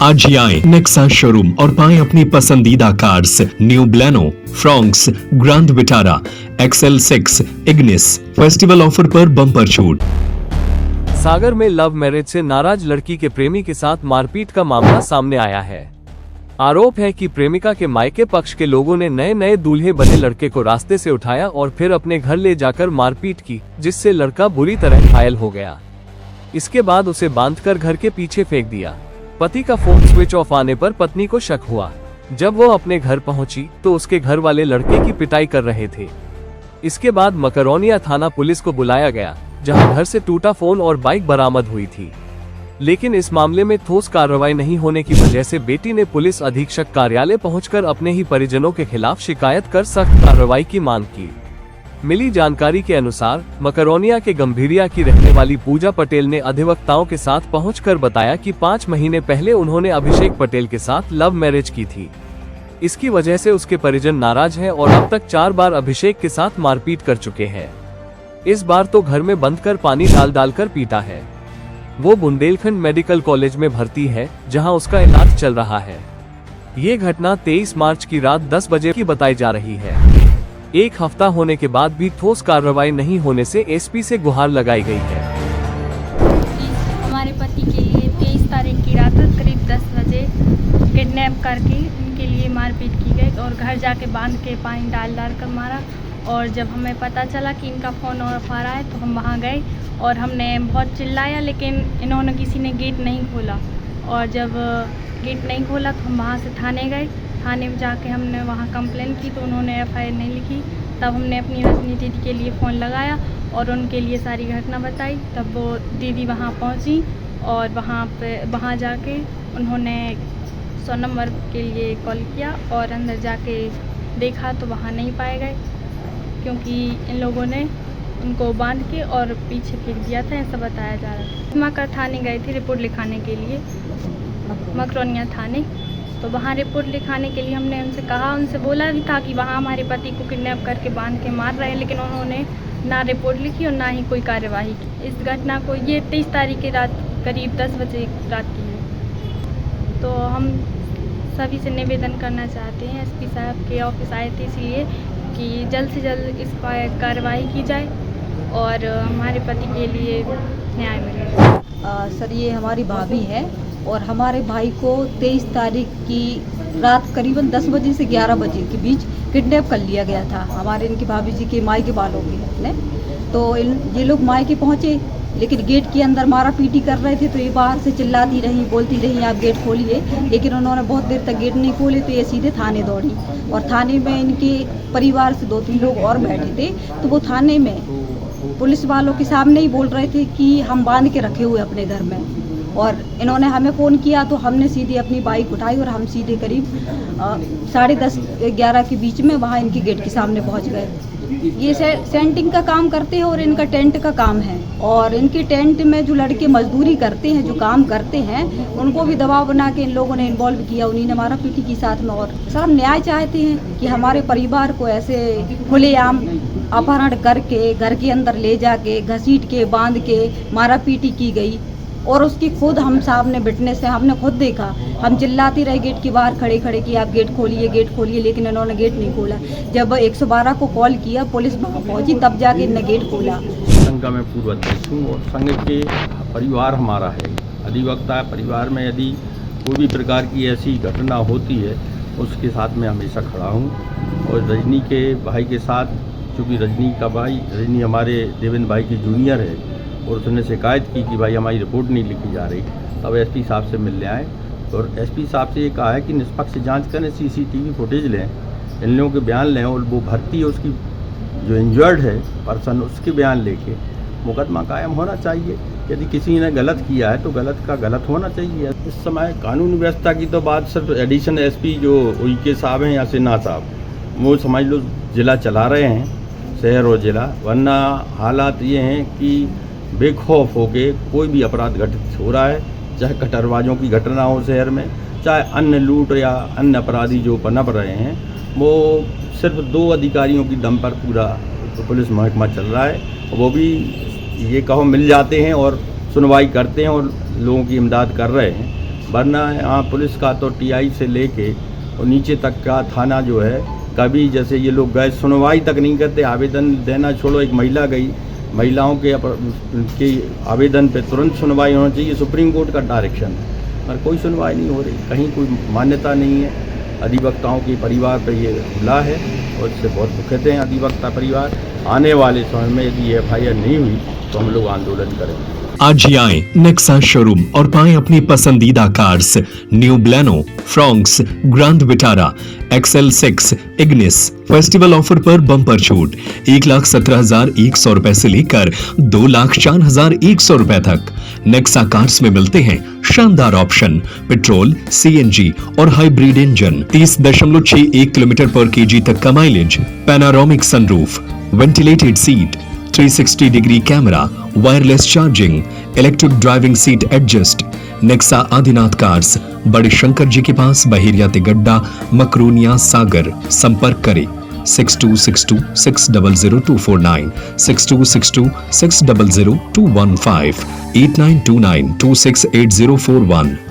आज ही आए Nexa showroom और पाएं अपनी पसंदीदा cars. New Baleno, Fronx, grand Vitara, XL6, Ignis festival offer पर बम्पर छूट। सागर में लव मैरिज से नाराज लड़की के प्रेमी के साथ मारपीट का मामला सामने आया है। आरोप है कि प्रेमिका के मायके पक्ष के लोगों ने नए दूल्हे बने लड़के को रास्ते से उठाया और फिर अपने घर ले जाकर मारपीट की, जिससे लड़का बुरी तरह घायल हो गया। इसके बाद उसे बांधकर घर के पीछे फेंक दिया। पति का फोन स्विच ऑफ आने पर पत्नी को शक हुआ। जब वो अपने घर पहुंची तो उसके घर वाले लड़के की पिटाई कर रहे थे। इसके बाद मकरोनिया थाना पुलिस को बुलाया गया, जहां घर से टूटा फोन और बाइक बरामद हुई थी। लेकिन इस मामले में ठोस कार्रवाई नहीं होने की वजह से बेटी ने पुलिस अधीक्षक कार्यालय पहुंचकर अपने ही परिजनों के खिलाफ शिकायत कर सख्त कार्रवाई की मांग की। मिली जानकारी के अनुसार मकरोनिया के गंभीरिया की रहने वाली पूजा पटेल ने अधिवक्ताओं के साथ पहुंचकर बताया कि 5 महीने पहले उन्होंने अभिषेक पटेल के साथ लव मैरिज की थी। इसकी वजह से उसके परिजन नाराज हैं और अब तक 4 बार अभिषेक के साथ मारपीट कर चुके हैं। इस बार तो घर में बंद कर पानी डाल कर पीटा है। वो बुंदेलखंड मेडिकल कॉलेज में भर्ती है, जहां उसका इलाज चल रहा है। ये घटना 23 मार्च की रात 10 बजे की बताई जा रही है। एक हफ्ता होने के बाद भी ठोस कार्रवाई नहीं होने से एसपी से गुहार लगाई गई है। हमारे पति के लिए 23 तारीख की रात करीब 10 बजे किडनैप करके इनके लिए मारपीट की गई और घर जाके बांध के पानी डाल कर मारा। और जब हमें पता चला कि इनका फ़ोन ऑफ आ रहा है तो हम वहाँ गए और हमने बहुत चिल्लाया, लेकिन इन्होंने किसी ने गेट नहीं खोला। और जब गेट नहीं खोला तो हम वहाँ से थाने गए। थाने में जाके हमने वहाँ कंप्लेन की तो उन्होंने FIR नहीं लिखी। तब हमने अपनी रजनी दीदी के लिए फ़ोन लगाया और उनके लिए सारी घटना बताई। तब वो दीदी वहाँ पहुँची और वहाँ जाके उन्होंने 100 नंबर के लिए कॉल किया और अंदर जाके देखा तो वहाँ नहीं पाए गए, क्योंकि इन लोगों ने उनको बांध के और पीछे फेंक दिया था, ऐसा बताया जा रहा था। मकर थाने गए थे रिपोर्ट लिखाने के लिए, मकरोनिया थाने। तो वहाँ रिपोर्ट लिखाने के लिए हमने उनसे बोला भी था कि वहाँ हमारे पति को किडनैप करके बांध के मार रहे हैं, लेकिन उन्होंने ना रिपोर्ट लिखी और ना ही कोई कार्यवाही की। इस घटना को ये 23 तारीख की रात करीब 10 बजे रात की है। तो हम सभी से निवेदन करना चाहते हैं, SP साहब के ऑफिस आए थे इसलिए कि जल्द से जल्द इस पर कार्रवाई की जाए और हमारे पति के लिए न्याय मिले। सर, ये हमारी भाभी है और हमारे भाई को 23 तारीख की रात करीबन 10 बजे से 11 बजे के बीच किडनैप कर लिया गया था हमारे इनकी भाभी जी के मायके वालों ने। तो ये लोग मायके पहुँचे, लेकिन गेट के अंदर मारा पीटी कर रहे थे। तो ये बाहर से चिल्लाती रही, बोलती रही आप गेट खोलिए, लेकिन उन्होंने बहुत देर तक गेट नहीं खोले। तो ये सीधे थाने दौड़ी और थाने में इनके परिवार से 2-3 लोग और बैठे थे। तो वो थाने में पुलिस वालों के सामने ही बोल रहे थे कि हम बांध के रखे हुए अपने घर में। और इन्होंने हमें फ़ोन किया तो हमने सीधे अपनी बाइक उठाई और हम सीधे करीब 10:30-11 के बीच में वहाँ इनके गेट के सामने पहुँच गए। ये सेंटिंग का काम करते हैं और इनका टेंट का काम है। और इनके टेंट में जो लड़के मजदूरी करते हैं, जो काम करते हैं, उनको भी दबाव बना के इन लोगों ने इन्वॉल्व किया। उन्हीं ने मारा पीटी की साथ में। और सर, हम न्याय चाहते हैं कि हमारे परिवार को ऐसे खुलेआम अपहरण करके घर के अंदर ले जाके घसीट के बांध के मारा पीटी की गई। और उसकी खुद हम सामने विटनेस है, हमने खुद देखा। हम चिल्लाते रहे गेट के बाहर खड़े कि आप गेट खोलिए, लेकिन इन्होंने गेट नहीं खोला। जब 112 को कॉल किया, पुलिस वहाँ पहुँची, तब जाके इन्होंने गेट खोला। संघ का मैं पूर्व अध्यक्ष हूँ और संघ के परिवार हमारा है। अधिवक्ता परिवार में यदि कोई भी प्रकार की ऐसी घटना होती है उसके साथ मैं हमेशा खड़ा हूँ। और रजनी के भाई के साथ, चूँकि रजनी हमारे देवेंद्र भाई की जूनियर है और उसने शिकायत की कि भाई हमारी रिपोर्ट नहीं लिखी जा रही, तब SP साहब से मिलने आए और SP साहब से ये कहा है कि निष्पक्ष जांच करें, CCTV फुटेज लें, इन लोगों के बयान लें और वो भर्ती है उसकी जो इंजर्ड है पर्सन, उसके बयान लेके मुकदमा कायम होना चाहिए। यदि किसी ने गलत किया है तो गलत का गलत होना चाहिए। इस समय कानून व्यवस्था की तो बात सिर्फ एडिशनल SP जो उइके साहब हैं या सिन्हा साहब, वो समझ लो जिला चला रहे हैं, शहर और जिला। वरना हालात ये हैं कि बेखौफ होके कोई भी अपराध घटित हो रहा है, चाहे कटरबाजों की घटना हो शहर में, चाहे अन्य लूट या अन्य अपराधी जो पनप रहे हैं, वो सिर्फ 2 अधिकारियों की दम पर पूरा पुलिस महकमा चल रहा है। वो भी ये कहो मिल जाते हैं और सुनवाई करते हैं और लोगों की इमदाद कर रहे हैं। वरना यहाँ पुलिस का तो टीआई से लेके और नीचे तक का थाना जो है, कभी जैसे ये लोग गए सुनवाई तक नहीं करते। आवेदन देना छोड़ो, एक महिला गई, महिलाओं के आवेदन पे तुरंत सुनवाई होना चाहिए, सुप्रीम कोर्ट का डायरेक्शन है, पर कोई सुनवाई नहीं हो रही, कहीं कोई मान्यता नहीं है। अधिवक्ताओं के परिवार पर ये हमला है और इससे बहुत दुखित हैं अधिवक्ता परिवार। आने वाले समय में यदि FIR नहीं हुई तो हम लोग आंदोलन करेंगे। आज ही आए नेक्सा शोरूम और पाएं अपनी पसंदीदा cars. New Baleno, Fronx, grand Vitara, XL6, Ignis festival offer पर बम्पर छूट 1,17,100 रुपए से लेकर 2,04,100 रुपए तक। नेक्सा कार्स में मिलते हैं शानदार ऑप्शन, पेट्रोल, CNG और हाइब्रिड इंजन, 30.61 किलोमीटर पर केजी तक का mileage, panoramic sunroof, ventilated seat, 360 degree camera, wireless charging, electric driving seat adjust. Nexa Adinath cars, बड़े शंकर जी के पास, बहेरिया तिगड्डा, मकरूनिया, सागर। संपर्क करें 6262600249, 6262600215, 8929268041।